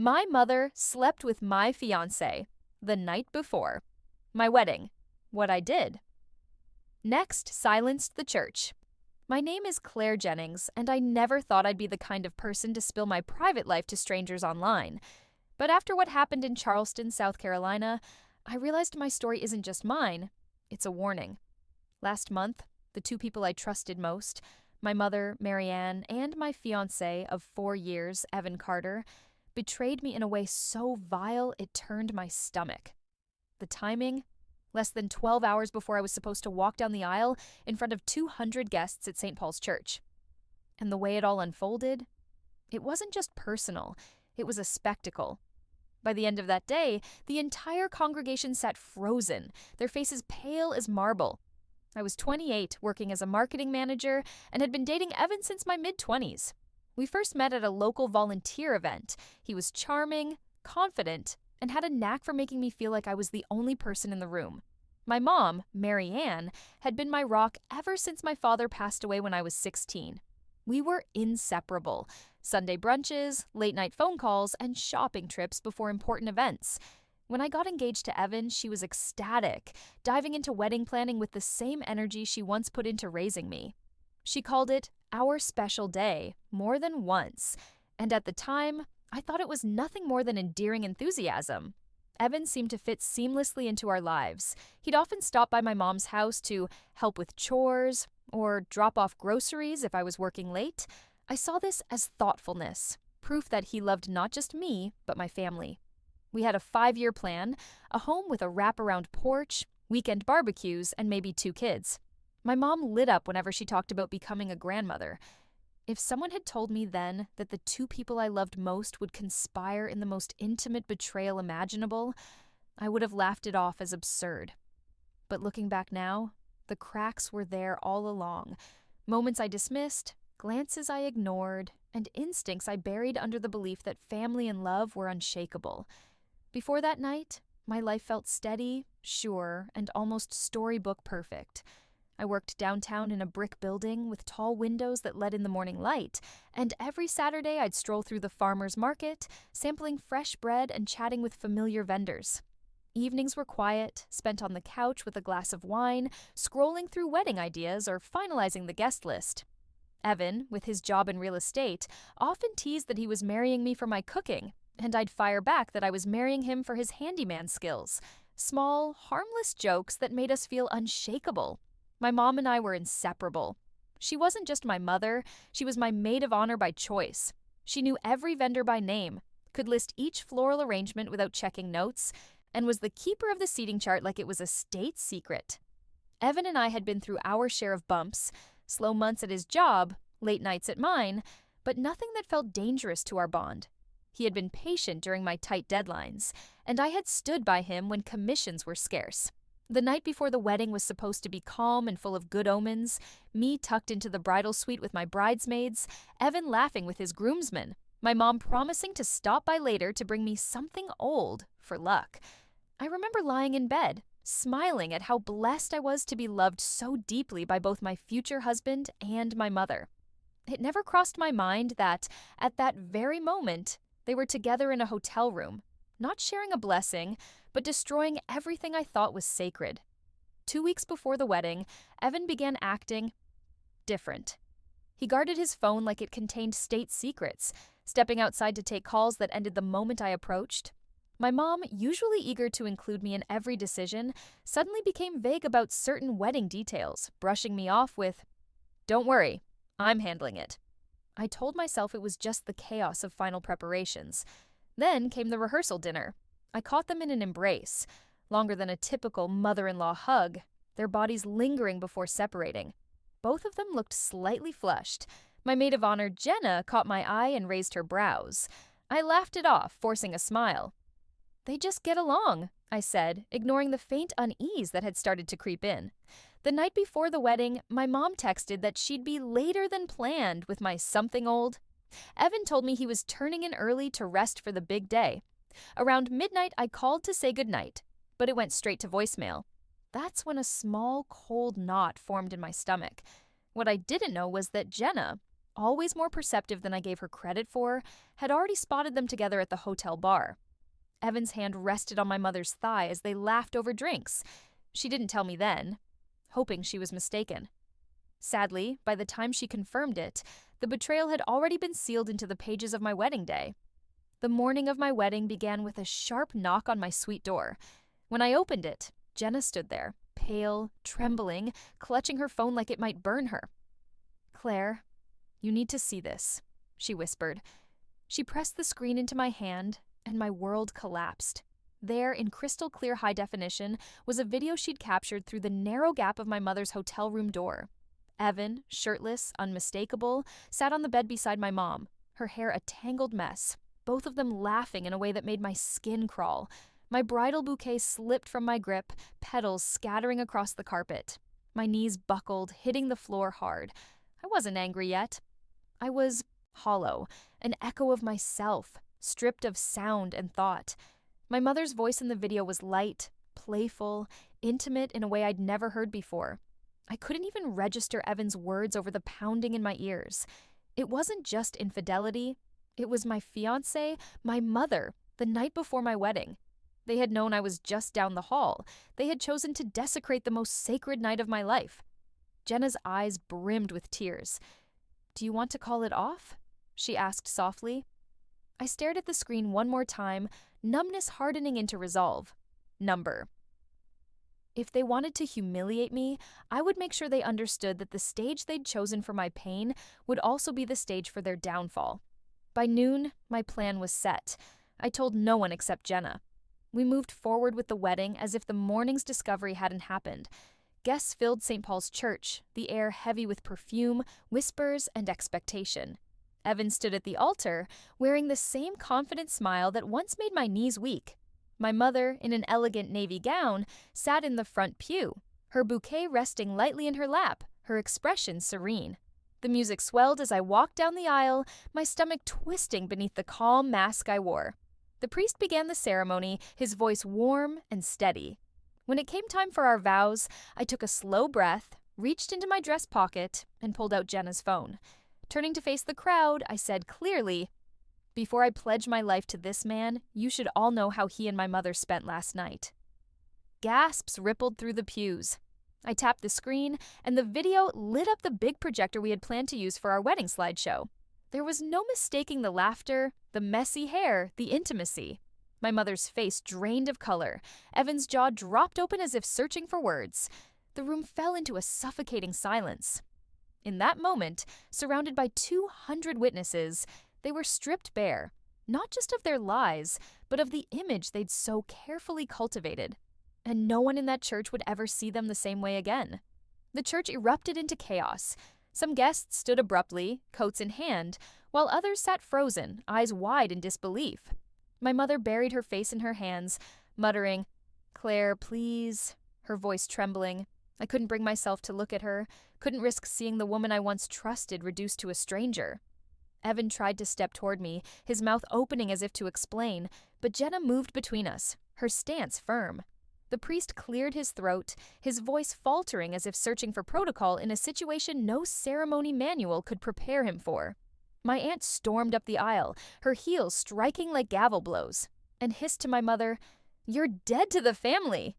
My mother slept with my fiancé the night before my wedding. What I did. Next, silenced the church. My name is Claire Jennings, and I never thought I'd be the kind of person to spill my private life to strangers online. But after what happened in Charleston, South Carolina, I realized my story isn't just mine, it's a warning. Last month, the two people I trusted most, my mother, Marianne, and my fiancé of 4 years, Evan Carter, betrayed me in a way so vile it turned my stomach. The timing? Less than 12 hours before I was supposed to walk down the aisle in front of 200 guests at St. Paul's Church. And the way it all unfolded? It wasn't just personal, it was a spectacle. By the end of that day, the entire congregation sat frozen, their faces pale as marble. I was 28, working as a marketing manager, and had been dating Evan since my mid-20s. We first met at a local volunteer event. He was charming, confident, and had a knack for making me feel like I was the only person in the room. My mom, Marianne, had been my rock ever since my father passed away when I was 16. We were inseparable. Sunday brunches, late-night phone calls, and shopping trips before important events. When I got engaged to Evan, she was ecstatic, diving into wedding planning with the same energy she once put into raising me. She called it our special day more than once, and at the time, I thought it was nothing more than endearing enthusiasm. Evan seemed to fit seamlessly into our lives. He'd often stop by my mom's house to help with chores or drop off groceries if I was working late. I saw this as thoughtfulness, proof that he loved not just me, but my family. We had a 5-year plan, a home with a wraparound porch, weekend barbecues, and maybe 2 kids. My mom lit up whenever she talked about becoming a grandmother. If someone had told me then that the 2 people I loved most would conspire in the most intimate betrayal imaginable, I would have laughed it off as absurd. But looking back now, the cracks were there all along. Moments I dismissed, glances I ignored, and instincts I buried under the belief that family and love were unshakable. Before that night, my life felt steady, sure, and almost storybook perfect. I worked downtown in a brick building with tall windows that let in the morning light, and every Saturday I'd stroll through the farmer's market, sampling fresh bread and chatting with familiar vendors. Evenings were quiet, spent on the couch with a glass of wine, scrolling through wedding ideas or finalizing the guest list. Evan, with his job in real estate, often teased that he was marrying me for my cooking, and I'd fire back that I was marrying him for his handyman skills. Small, harmless jokes that made us feel unshakable. My mom and I were inseparable. She wasn't just my mother, she was my maid of honor by choice. She knew every vendor by name, could list each floral arrangement without checking notes, and was the keeper of the seating chart like it was a state secret. Evan and I had been through our share of bumps, slow months at his job, late nights at mine, but nothing that felt dangerous to our bond. He had been patient during my tight deadlines, and I had stood by him when commissions were scarce. The night before the wedding was supposed to be calm and full of good omens, me tucked into the bridal suite with my bridesmaids, Evan laughing with his groomsmen, my mom promising to stop by later to bring me something old for luck. I remember lying in bed, smiling at how blessed I was to be loved so deeply by both my future husband and my mother. It never crossed my mind that, at that very moment, they were together in a hotel room, not sharing a blessing, but destroying everything I thought was sacred. 2 weeks before the wedding, Evan began acting different. He guarded his phone like it contained state secrets, stepping outside to take calls that ended the moment I approached. My mom, usually eager to include me in every decision, suddenly became vague about certain wedding details, brushing me off with, "Don't worry, I'm handling it." I told myself it was just the chaos of final preparations. Then came the rehearsal dinner. I caught them in an embrace, longer than a typical mother-in-law hug, their bodies lingering before separating. Both of them looked slightly flushed. My maid of honor, Jenna, caught my eye and raised her brows. I laughed it off, forcing a smile. "They just get along," I said, ignoring the faint unease that had started to creep in. The night before the wedding, my mom texted that she'd be later than planned with my something old. Evan told me he was turning in early to rest for the big day. Around midnight, I called to say goodnight, but it went straight to voicemail. That's when a small, cold knot formed in my stomach. What I didn't know was that Jenna, always more perceptive than I gave her credit for, had already spotted them together at the hotel bar. Evan's hand rested on my mother's thigh as they laughed over drinks. She didn't tell me then, hoping she was mistaken. Sadly, by the time she confirmed it, the betrayal had already been sealed into the pages of my wedding day. The morning of my wedding began with a sharp knock on my suite door. When I opened it, Jenna stood there, pale, trembling, clutching her phone like it might burn her. "Claire, you need to see this," she whispered. She pressed the screen into my hand, and my world collapsed. There, in crystal clear high definition, was a video she'd captured through the narrow gap of my mother's hotel room door. Evan, shirtless, unmistakable, sat on the bed beside my mom, her hair a tangled mess, both of them laughing in a way that made my skin crawl. My bridal bouquet slipped from my grip, petals scattering across the carpet. My knees buckled, hitting the floor hard. I wasn't angry yet. I was hollow, an echo of myself, stripped of sound and thought. My mother's voice in the video was light, playful, intimate in a way I'd never heard before. I couldn't even register Evan's words over the pounding in my ears. It wasn't just infidelity. It was my fiancé, my mother, the night before my wedding. They had known I was just down the hall. They had chosen to desecrate the most sacred night of my life. Jenna's eyes brimmed with tears. "Do you want to call it off?" she asked softly. I stared at the screen one more time, numbness hardening into resolve. Number. If they wanted to humiliate me, I would make sure they understood that the stage they'd chosen for my pain would also be the stage for their downfall. By noon, my plan was set. I told no one except Jenna. We moved forward with the wedding as if the morning's discovery hadn't happened. Guests filled St. Paul's Church, the air heavy with perfume, whispers, and expectation. Evan stood at the altar, wearing the same confident smile that once made my knees weak. My mother, in an elegant navy gown, sat in the front pew, her bouquet resting lightly in her lap, her expression serene. The music swelled as I walked down the aisle, my stomach twisting beneath the calm mask I wore. The priest began the ceremony, his voice warm and steady. When it came time for our vows, I took a slow breath, reached into my dress pocket, and pulled out Jenna's phone. Turning to face the crowd, I said clearly, "Before I pledge my life to this man, you should all know how he and my mother spent last night." Gasps rippled through the pews. I tapped the screen, and the video lit up the big projector we had planned to use for our wedding slideshow. There was no mistaking the laughter, the messy hair, the intimacy. My mother's face drained of color. Evan's jaw dropped open as if searching for words. The room fell into a suffocating silence. In that moment, surrounded by 200 witnesses, they were stripped bare, not just of their lies, but of the image they'd so carefully cultivated. And no one in that church would ever see them the same way again. The church erupted into chaos. Some guests stood abruptly, coats in hand, while others sat frozen, eyes wide in disbelief. My mother buried her face in her hands, muttering, "Claire, please," her voice trembling. I couldn't bring myself to look at her, couldn't risk seeing the woman I once trusted reduced to a stranger. Evan tried to step toward me, his mouth opening as if to explain, but Jenna moved between us, her stance firm. The priest cleared his throat, his voice faltering as if searching for protocol in a situation no ceremony manual could prepare him for. My aunt stormed up the aisle, her heels striking like gavel blows, and hissed to my mother, "You're dead to the family!"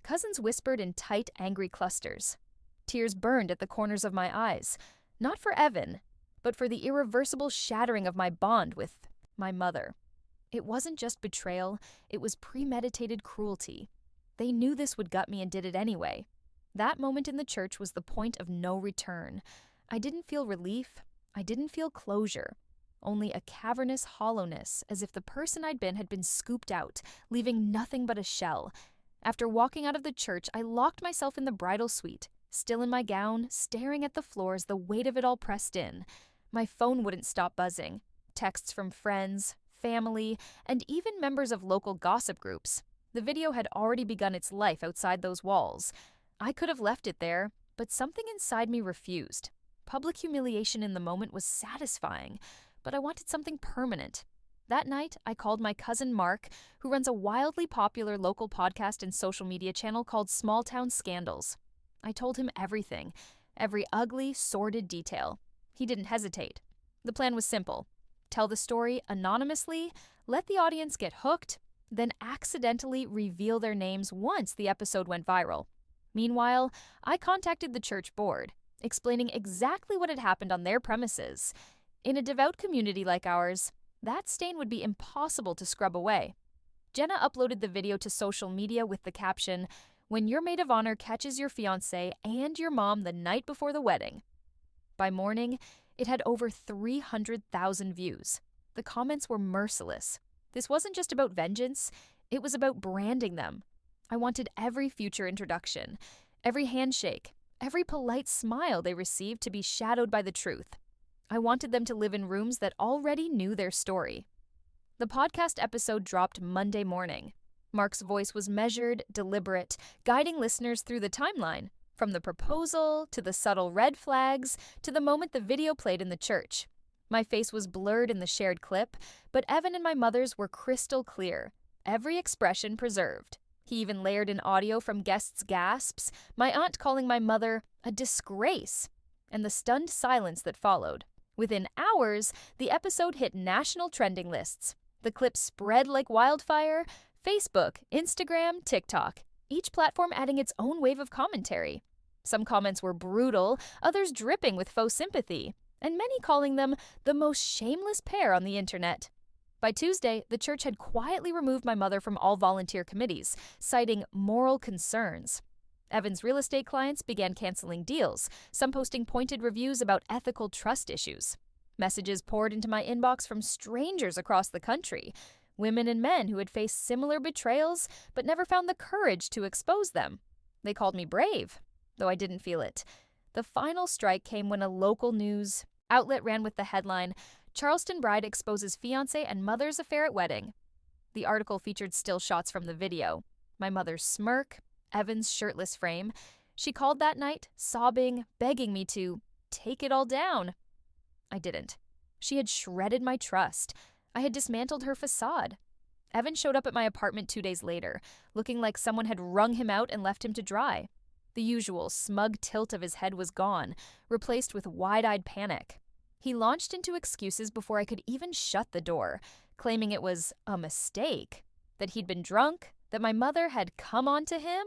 Cousins whispered in tight, angry clusters. Tears burned at the corners of my eyes, not for Evan, but for the irreversible shattering of my bond with my mother. It wasn't just betrayal, it was premeditated cruelty. They knew this would gut me and did it anyway. That moment in the church was the point of no return. I didn't feel relief. I didn't feel closure. Only a cavernous hollowness, as if the person I'd been had been scooped out, leaving nothing but a shell. After walking out of the church, I locked myself in the bridal suite, still in my gown, staring at the floor as the weight of it all pressed in. My phone wouldn't stop buzzing. Texts from friends, family, and even members of local gossip groups. The video had already begun its life outside those walls. I could have left it there, but something inside me refused. Public humiliation in the moment was satisfying, but I wanted something permanent. That night, I called my cousin Mark, who runs a wildly popular local podcast and social media channel called Small Town Scandals. I told him everything, every ugly, sordid detail. He didn't hesitate. The plan was simple: tell the story anonymously, let the audience get hooked, then accidentally reveal their names once the episode went viral. Meanwhile, I contacted the church board, explaining exactly what had happened on their premises. In a devout community like ours, that stain would be impossible to scrub away. Jenna uploaded the video to social media with the caption, "When your maid of honor catches your fiancé and your mom the night before the wedding." By morning, it had over 300,000 views. The comments were merciless. This wasn't just about vengeance, it was about branding them. I wanted every future introduction, every handshake, every polite smile they received to be shadowed by the truth. I wanted them to live in rooms that already knew their story. The podcast episode dropped Monday morning. Mark's voice was measured, deliberate, guiding listeners through the timeline, from the proposal, to the subtle red flags, to the moment the video played in the church. My face was blurred in the shared clip, but Evan and my mother's were crystal clear, every expression preserved. He even layered in audio from guests' gasps, my aunt calling my mother a disgrace, and the stunned silence that followed. Within hours, the episode hit national trending lists. The clip spread like wildfire: Facebook, Instagram, TikTok, each platform adding its own wave of commentary. Some comments were brutal, others dripping with faux sympathy, and many calling them the most shameless pair on the internet. By Tuesday, the church had quietly removed my mother from all volunteer committees, citing moral concerns. Evan's real estate clients began canceling deals, some posting pointed reviews about ethical trust issues. Messages poured into my inbox from strangers across the country, women and men who had faced similar betrayals but never found the courage to expose them. They called me brave, though I didn't feel it. The final strike came when a local news outlet ran with the headline, "Charleston bride exposes fiancé and mother's affair at wedding." The article featured still shots from the video. My mother's smirk, Evan's shirtless frame. She called that night, sobbing, begging me to take it all down. I didn't. She had shredded my trust. I had dismantled her facade. Evan showed up at my apartment 2 days later, looking like someone had wrung him out and left him to dry. The usual smug tilt of his head was gone, replaced with wide-eyed panic. He launched into excuses before I could even shut the door, claiming it was a mistake, that he'd been drunk, that my mother had come on to him.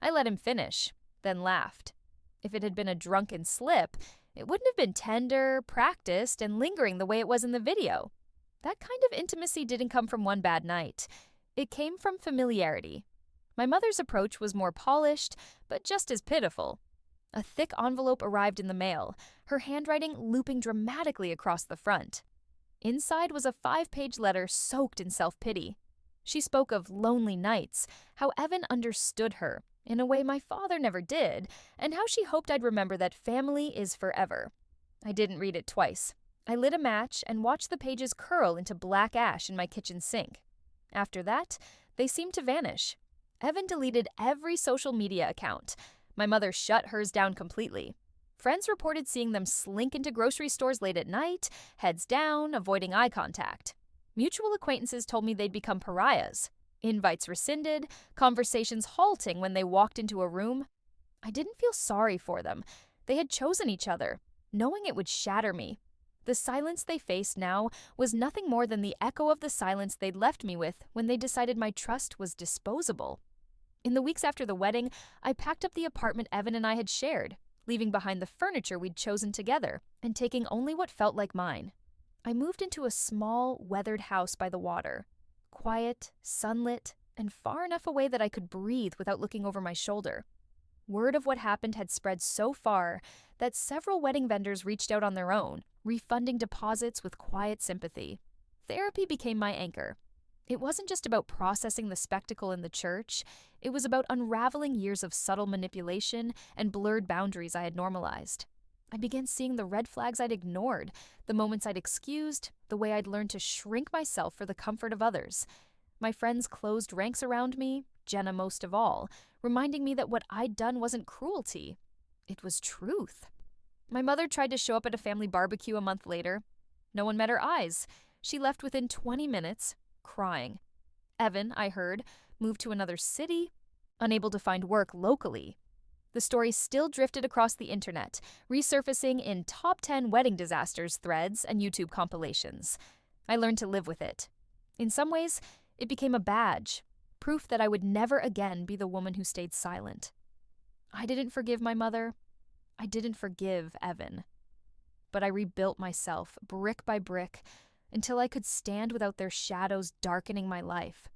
I let him finish, then laughed. If it had been a drunken slip, it wouldn't have been tender, practiced, and lingering the way it was in the video. That kind of intimacy didn't come from one bad night. It came from familiarity. My mother's approach was more polished, but just as pitiful. A thick envelope arrived in the mail, her handwriting looping dramatically across the front. Inside was a 5-page letter soaked in self-pity. She spoke of lonely nights, how Evan understood her in a way my father never did, and how she hoped I'd remember that family is forever. I didn't read it twice. I lit a match and watched the pages curl into black ash in my kitchen sink. After that, they seemed to vanish. Evan deleted every social media account. My mother shut hers down completely. Friends reported seeing them slink into grocery stores late at night, heads down, avoiding eye contact. Mutual acquaintances told me they'd become pariahs. Invites rescinded, conversations halting when they walked into a room. I didn't feel sorry for them. They had chosen each other, knowing it would shatter me. The silence they faced now was nothing more than the echo of the silence they'd left me with when they decided my trust was disposable. In the weeks after the wedding, I packed up the apartment Evan and I had shared, leaving behind the furniture we'd chosen together and taking only what felt like mine. I moved into a small, weathered house by the water, quiet, sunlit, and far enough away that I could breathe without looking over my shoulder. Word of what happened had spread so far that several wedding vendors reached out on their own, refunding deposits with quiet sympathy. Therapy became my anchor. It wasn't just about processing the spectacle in the church, it was about unraveling years of subtle manipulation and blurred boundaries I had normalized. I began seeing the red flags I'd ignored, the moments I'd excused, the way I'd learned to shrink myself for the comfort of others. My friends closed ranks around me, Jenna most of all, reminding me that what I'd done wasn't cruelty. It was truth. My mother tried to show up at a family barbecue a month later. No one met her eyes. She left within 20 minutes, crying. Evan, I heard, moved to another city, unable to find work locally. The story still drifted across the internet, resurfacing in top 10 wedding disasters threads and YouTube compilations. I learned to live with it. In some ways, it became a badge, proof that I would never again be the woman who stayed silent. I didn't forgive my mother. I didn't forgive Evan. But I rebuilt myself, brick by brick, until I could stand without their shadows darkening my life.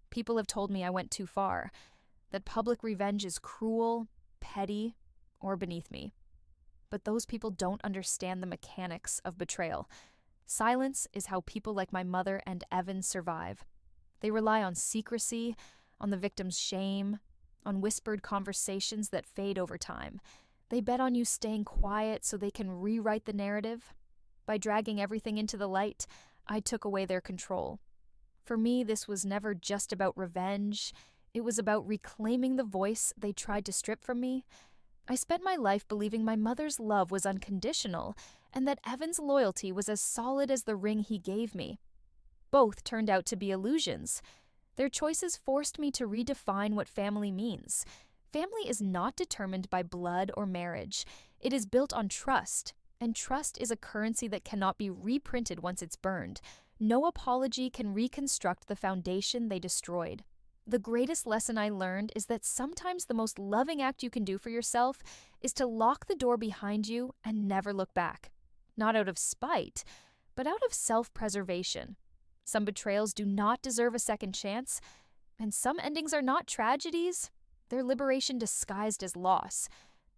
People have told me I went too far, that public revenge is cruel, petty, or beneath me. But those people don't understand the mechanics of betrayal. Silence is how people like my mother and Evan survive. They rely on secrecy, on the victim's shame, on whispered conversations that fade over time. They bet on you staying quiet so they can rewrite the narrative. By dragging everything into the light, I took away their control. For me, this was never just about revenge. It was about reclaiming the voice they tried to strip from me. I spent my life believing my mother's love was unconditional and that Evan's loyalty was as solid as the ring he gave me. Both turned out to be illusions. Their choices forced me to redefine what family means. Family is not determined by blood or marriage. It is built on trust, and trust is a currency that cannot be reprinted once it's burned. No apology can reconstruct the foundation they destroyed. The greatest lesson I learned is that sometimes the most loving act you can do for yourself is to lock the door behind you and never look back. Not out of spite, but out of self-preservation. Some betrayals do not deserve a second chance, and some endings are not tragedies. They're liberation disguised as loss.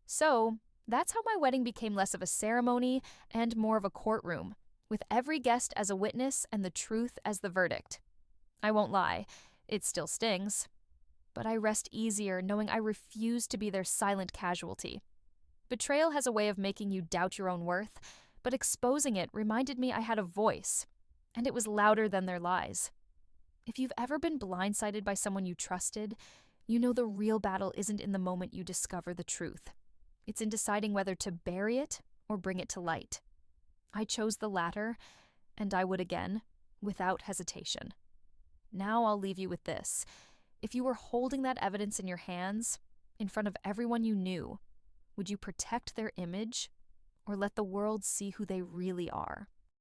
So, that's how my wedding became less of a ceremony and more of a courtroom, with every guest as a witness and the truth as the verdict. I won't lie, it still stings. But I rest easier knowing I refuse to be their silent casualty. Betrayal has a way of making you doubt your own worth, but exposing it reminded me I had a voice, and it was louder than their lies. If you've ever been blindsided by someone you trusted, you know the real battle isn't in the moment you discover the truth. It's in deciding whether to bury it or bring it to light. I chose the latter, and I would again, without hesitation. Now I'll leave you with this. If you were holding that evidence in your hands, in front of everyone you knew, would you protect their image or let the world see who they really are?